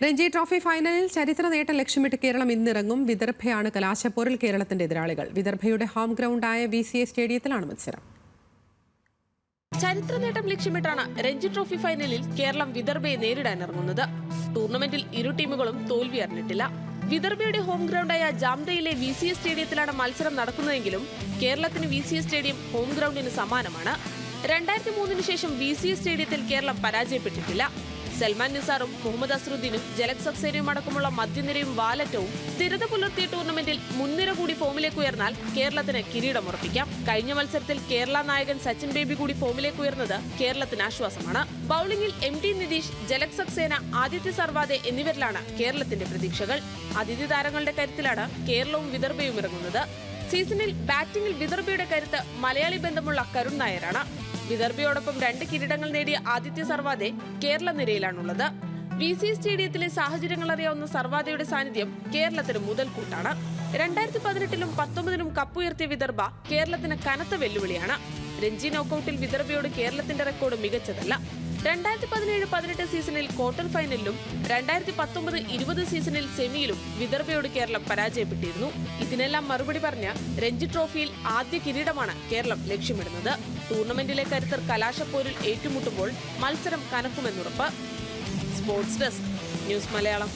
Ranji trophy ഫൈനലിൽ ചരിത്ര നേട്ടം ലക്ഷ്യമിട്ട് കേരളം ഇന്നിറങ്ങും. വിദർഭയാണ് കലാശപ്പോരിൽ കേരളത്തിന്റെ എതിരാളികൾ. വിദർഭയുടെ ഹോം ഗ്രൗണ്ടായ VCA സ്റ്റേഡിയത്തിലാണ് മത്സരം. ചരിത്ര നേട്ടം ലക്ഷ്യമിട്ടാണ് രഞ്ജി ട്രോഫി ഫൈനലിൽ കേരളം വിദർഭയെ നേരിടാനിറങ്ങുന്നത്. ടൂർണമെന്റിൽ ഇരു ടീമുകളും തോൽവി അറിഞ്ഞിട്ടില്ല. വിദർഭയുടെ ഹോം ഗ്രൗണ്ടായ ജാംദയിലെ VCA സ്റ്റേഡിയത്തിലാണ് മത്സരം നടക്കുന്നതെങ്കിലും കേരളത്തിന് VCA സ്റ്റേഡിയം ഹോം ഗ്രൗണ്ടിന് സമാനമാണ്. 2003 ശേഷം VCA സ്റ്റേഡിയത്തിൽ കേരളം പരാജയപ്പെട്ടിട്ടില്ല. സൽമാൻ നിസാറും മുഹമ്മദ് അസ്റുദ്ദീനും ജലക് സക്സേനയും അടക്കമുള്ള മധ്യനിരയും വാലറ്റവും സ്ഥിരത പുലർത്തിയ ടൂർണമെന്റിൽ മുൻനിര കൂടി ഫോമിലേക്ക് ഉയർന്നാൽ കേരളത്തിന് കിരീടമുറപ്പിക്കാം. കഴിഞ്ഞ മത്സരത്തിൽ കേരള നായകൻ സച്ചിൻ ബേബി കൂടി ഫോമിലേക്ക് ഉയർന്നത് കേരളത്തിന് ആശ്വാസമാണ്. ബൌളിംഗിൽ MT നിതീഷ്, ജലക് സക്സേന, ആദിത്യ സർവാദെ എന്നിവരിലാണ് കേരളത്തിന്റെ പ്രതീക്ഷകൾ. അതിഥി താരങ്ങളുടെ കരുത്തിലാണ് കേരളവും വിദർഭയും ഇറങ്ങുന്നത്. സീസണിൽ ബാറ്റിംഗിൽ വിദർഭയുടെ കരുത്ത് മലയാളി ബന്ധമുള്ള കരുൺ നായരാണ്. വിദർഭയോടൊപ്പം 2 കിരീടങ്ങൾ നേടിയ ആദിത്യ സർവാദെ കേരള നിരയിലാണുള്ളത്. VCA സ്റ്റേഡിയത്തിലെ സാഹചര്യങ്ങൾ അറിയാവുന്ന സർവാദയുടെ സാന്നിധ്യം കേരളത്തിന് മുതൽക്കൂട്ടാണ്. 2018-ലും 19-ലും കപ്പുയർത്തിയ വിദർഭ കേരളത്തിന് കനത്ത വെല്ലുവിളിയാണ്. രഞ്ജി നോക്കൌട്ടിൽ വിദർഭയോട് കേരളത്തിന്റെ റെക്കോർഡ് മികച്ചതല്ല. 2017-18 സീസണിൽ ക്വാർട്ടർ ഫൈനലിലും 2019-20 സീസണിൽ സെമിയിലും വിദർഭയോട് കേരളം പരാജയപ്പെട്ടിരുന്നു. ഇതിനെല്ലാം മറുപടി പറഞ്ഞ രഞ്ജി ട്രോഫിയിൽ ആദ്യ കിരീടമാണ് കേരളം ലക്ഷ്യമിടുന്നത്. ടൂർണമെന്റിലെ കരുത്തർ കലാശപ്പോരിൽ ഏറ്റുമുട്ടുമ്പോൾ മത്സരം കനക്കുമെന്നുറപ്പ്. Sports desk, news Malayalam.